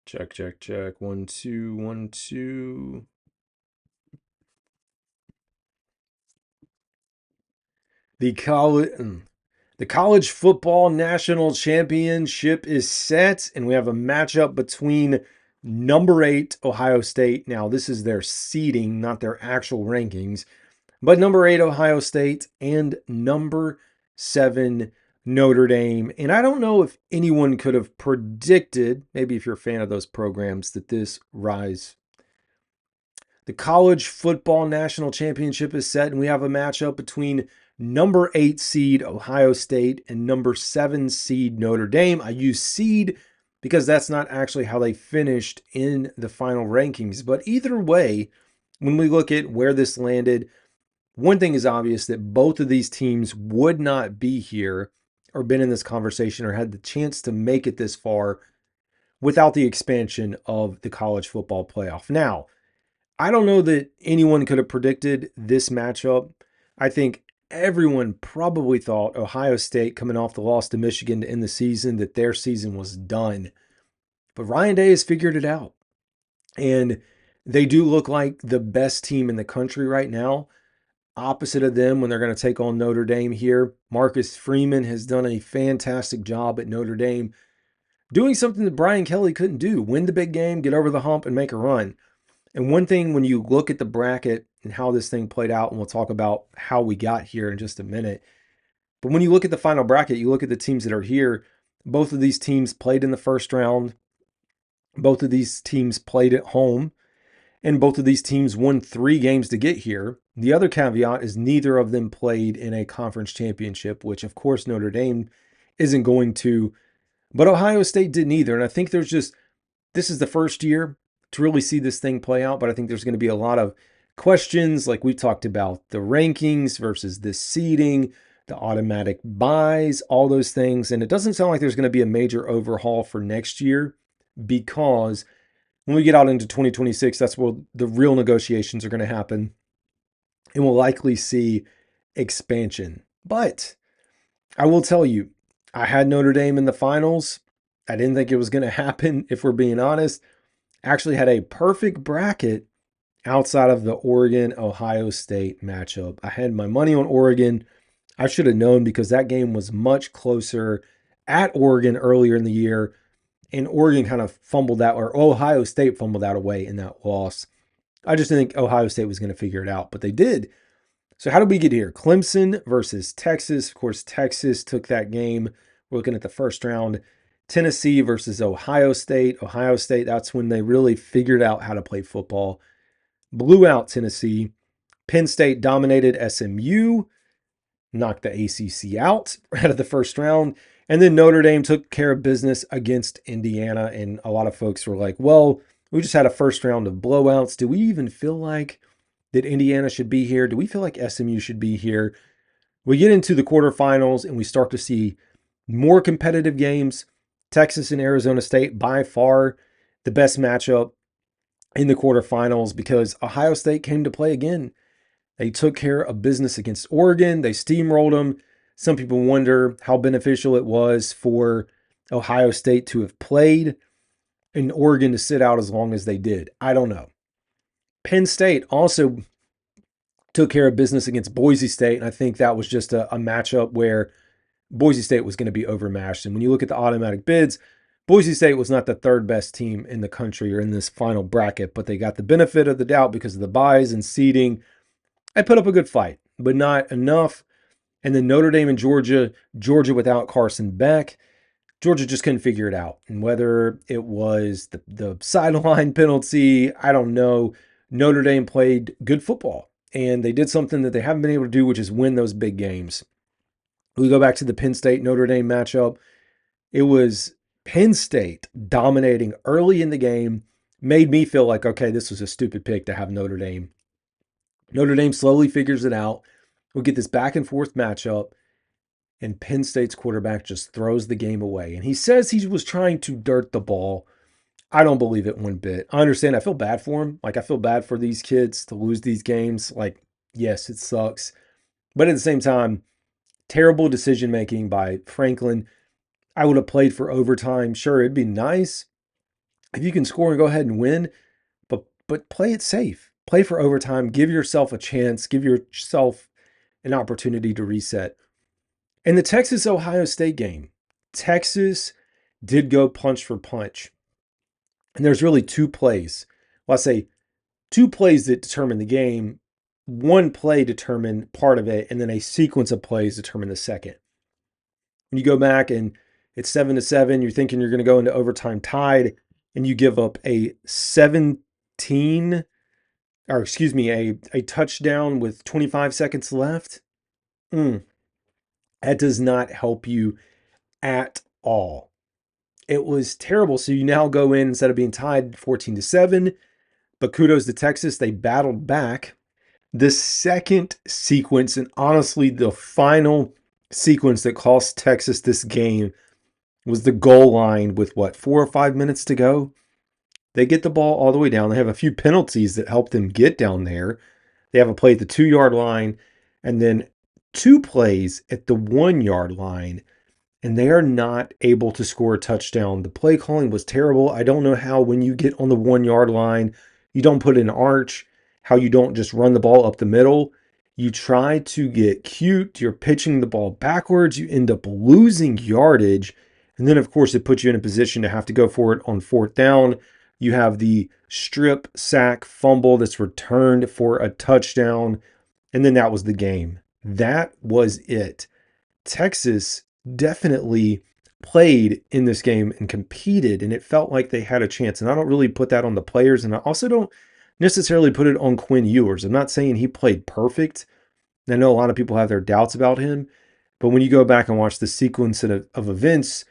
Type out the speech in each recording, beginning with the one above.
Check, check, check. 1, 2, 1, 2. The college, the college football national championship is set, and we have a matchup between number 8 Ohio State. Now, this is their seeding, not their actual rankings, but number 8 Ohio State and number 7 Notre Dame. And I don't know if anyone could have predicted, maybe if you're a fan of those programs, that this rise. The college football national championship is set, and we have a matchup between number 8 seed Ohio State and number 7 seed Notre Dame. I use seed because that's not actually how they finished in the final rankings. But either way, when we look at where this landed, one thing is obvious that both of these teams would not be here or been in this conversation or had the chance to make it this far without the expansion of the college football playoff. Now, I don't know that anyone could have predicted this matchup. I think everyone probably thought Ohio State, coming off the loss to Michigan to end the season, that their season was done. But Ryan Day has figured it out. And they do look like the best team in the country right now. Opposite of them when they're going to take on Notre Dame here, Marcus Freeman has done a fantastic job at Notre Dame, doing something that Brian Kelly couldn't do: win the big game, get over the hump, and make a run. And one thing, when you look at the bracket and how this thing played out, and we'll talk about how we got here in just a minute, but when you look at the final bracket, you look at the teams that are here, both of these teams played in the first round, both of these teams played at home, and both of these teams won 3 games to get here. The other caveat is neither of them played in a conference championship, which of course Notre Dame isn't going to, but Ohio State didn't either. And I think this is the first year to really see this thing play out, but I think there's going to be a lot of questions, like we talked about the rankings versus this seeding, the automatic buys, all those things. And it doesn't sound like there's going to be a major overhaul for next year, because when we get out into 2026, that's where the real negotiations are going to happen, and we'll likely see expansion. But I will tell you, I had Notre Dame in the finals. I didn't think it was going to happen, if we're being honest. Actually had a perfect bracket outside of the Oregon-Ohio State matchup. I had my money on Oregon. I should have known, because that game was much closer at Oregon earlier in the year, and Oregon kind of fumbled that, or Ohio State fumbled that away in that loss. I just didn't think Ohio State was going to figure it out, but they did. So how did we get here? Clemson versus Texas. Of course, Texas took that game. We're looking at the first round. Tennessee versus Ohio State. Ohio State, that's when they really figured out how to play football. Blew out Tennessee. Penn State dominated SMU, knocked the ACC out of the first round. And then Notre Dame took care of business against Indiana. And a lot of folks were like, well, we just had a first round of blowouts. Do we even feel like that Indiana should be here? Do we feel like SMU should be here? We get into the quarterfinals and we start to see more competitive games. Texas and Arizona State, by far the best matchup in the quarterfinals, because Ohio State came to play again. They took care of business against Oregon. They steamrolled them. Some people wonder how beneficial it was for Ohio State to have played and Oregon to sit out as long as they did. I don't know. Penn State also took care of business against Boise State, and I think that was just a matchup where Boise State was going to be overmatched. And when you look at the automatic bids, Boise State was not the third best team in the country or in this final bracket, but they got the benefit of the doubt because of the buys and seeding. I put up a good fight, but not enough. And then Notre Dame and Georgia without Carson Beck. Georgia just couldn't figure it out. And whether it was the sideline penalty, I don't know. Notre Dame played good football, and they did something that they haven't been able to do, which is win those big games. We go back to the Penn State-Notre Dame matchup. It was Penn State dominating early in the game, made me feel like, okay, this was a stupid pick to have Notre Dame. Notre Dame slowly figures it out. We get this back and forth matchup, and Penn State's quarterback just throws the game away. And he says he was trying to dirt the ball. I don't believe it one bit. I understand. I feel bad for him. Like, I feel bad for these kids to lose these games. Like, yes, it sucks. But at the same time, terrible decision-making by Franklin. I would have played for overtime. Sure, it'd be nice If you can score and go ahead and win, but play it safe. Play for overtime. Give yourself a chance. Give yourself an opportunity to reset. In the Texas-Ohio State game, Texas did go punch for punch. And there's really two plays. Well, I say two plays that determine the game. One play determined part of it, and then a sequence of plays determined the second. When you go back and it's 7-7, you're thinking you're going to go into overtime tied, and you give up a 17, or excuse me, a touchdown with 25 seconds left. That does not help you at all. It was terrible. So you now go in instead of being tied 14-7, but kudos to Texas. They battled back. The second sequence, and honestly, the final sequence that cost Texas this game, was the goal line with 4 or 5 minutes to go. They get the ball all the way down. They have a few penalties that help them get down there. They have a play at the 2-yard line and then 2 plays at the 1-yard line, and they are not able to score a touchdown. The play calling was terrible. I don't know how when you get on the 1-yard line, you don't put an arch, how you don't just run the ball up the middle. You try to get cute. You're pitching the ball backwards. You end up losing yardage. And then, of course, it puts you in a position to have to go for it on 4th down. You have the strip sack fumble that's returned for a touchdown. And then that was the game. That was it. Texas definitely played in this game and competed, and it felt like they had a chance. And I don't really put that on the players, and I also don't necessarily put it on Quinn Ewers. I'm not saying he played perfect. I know a lot of people have their doubts about him, but when you go back and watch the sequence of events,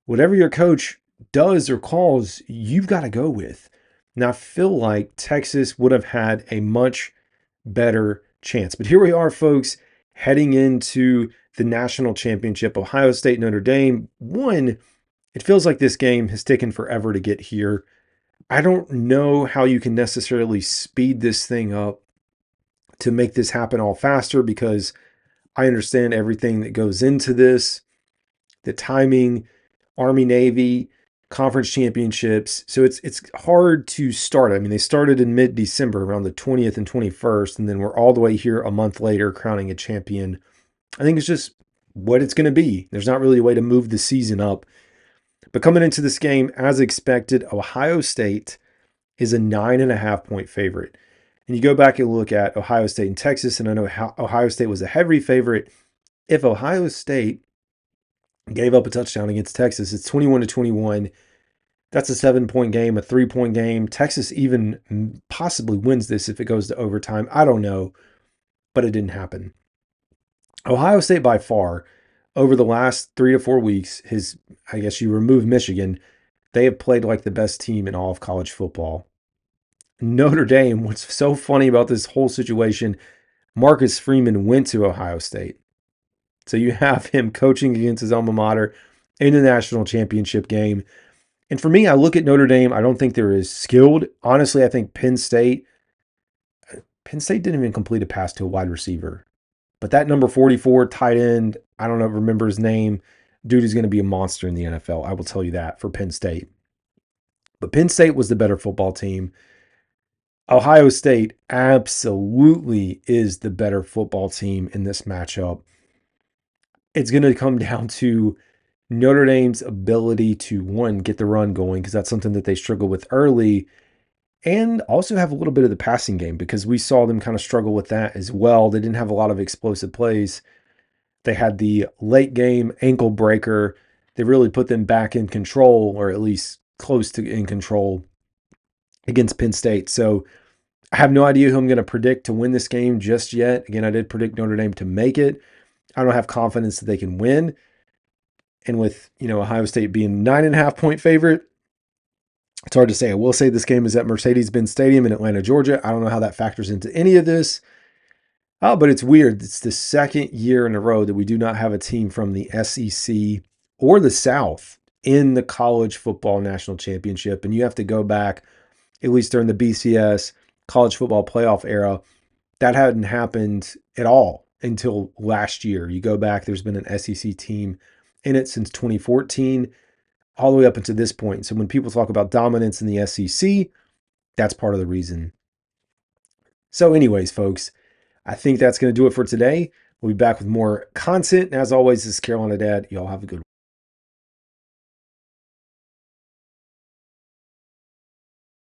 whatever your coach does or calls, you've got to go with. Now, I feel like Texas would have had a much better chance. But here we are, folks, heading into the national championship. Ohio State, Notre Dame. One, it feels like this game has taken forever to get here. I don't know how you can necessarily speed this thing up to make this happen all faster, because I understand everything that goes into this, the timing, Army, Navy, conference championships. So it's hard to start. I mean, they started in mid-December around the 20th and 21st, and then we're all the way here a month later crowning a champion. I think it's just what it's going to be. There's not really a way to move the season up. But coming into this game, as expected, Ohio State is a 9.5-point favorite. And you go back and look at Ohio State and Texas, and I know Ohio State was a heavy favorite. If Ohio State gave up a touchdown against Texas, it's 21-21. That's a 7-point game, a 3-point game. Texas even possibly wins this if it goes to overtime. I don't know, but it didn't happen. Ohio State, by far, over the last 3 to 4 weeks, I guess you remove Michigan, they have played like the best team in all of college football. Notre Dame, what's so funny about this whole situation, Marcus Freeman went to Ohio State. So you have him coaching against his alma mater in the national championship game. And for me, I look at Notre Dame. I don't think they're as skilled. Honestly, I think Penn State didn't even complete a pass to a wide receiver. But that number 44 tight end, I don't know, remember his name. Dude is going to be a monster in the NFL. I will tell you that for Penn State. But Penn State was the better football team. Ohio State absolutely is the better football team in this matchup. It's going to come down to Notre Dame's ability to, one, get the run going, because that's something that they struggle with early, and also have a little bit of the passing game, because we saw them kind of struggle with that as well. They didn't have a lot of explosive plays. They had the late game ankle breaker. They really put them back in control, or at least close to in control, against Penn State. So I have no idea who I'm going to predict to win this game just yet. Again, I did predict Notre Dame to make it. I don't have confidence that they can win. And with, Ohio State being 9.5-point favorite, it's hard to say. I will say this game is at Mercedes-Benz Stadium in Atlanta, Georgia. I don't know how that factors into any of this. But it's weird. It's the second year in a row that we do not have a team from the SEC or the South in the college football national championship. And you have to go back, at least during the BCS college football playoff era, that hadn't happened at all until last year. You go back, there's been an SEC team in it since 2014. all the way up until this point. So when people talk about dominance in the SEC, that's part of the reason. So anyways, folks, I think that's going to do it for today. We'll be back with more content. And as always, this is Carolina Dad. Y'all have a good one.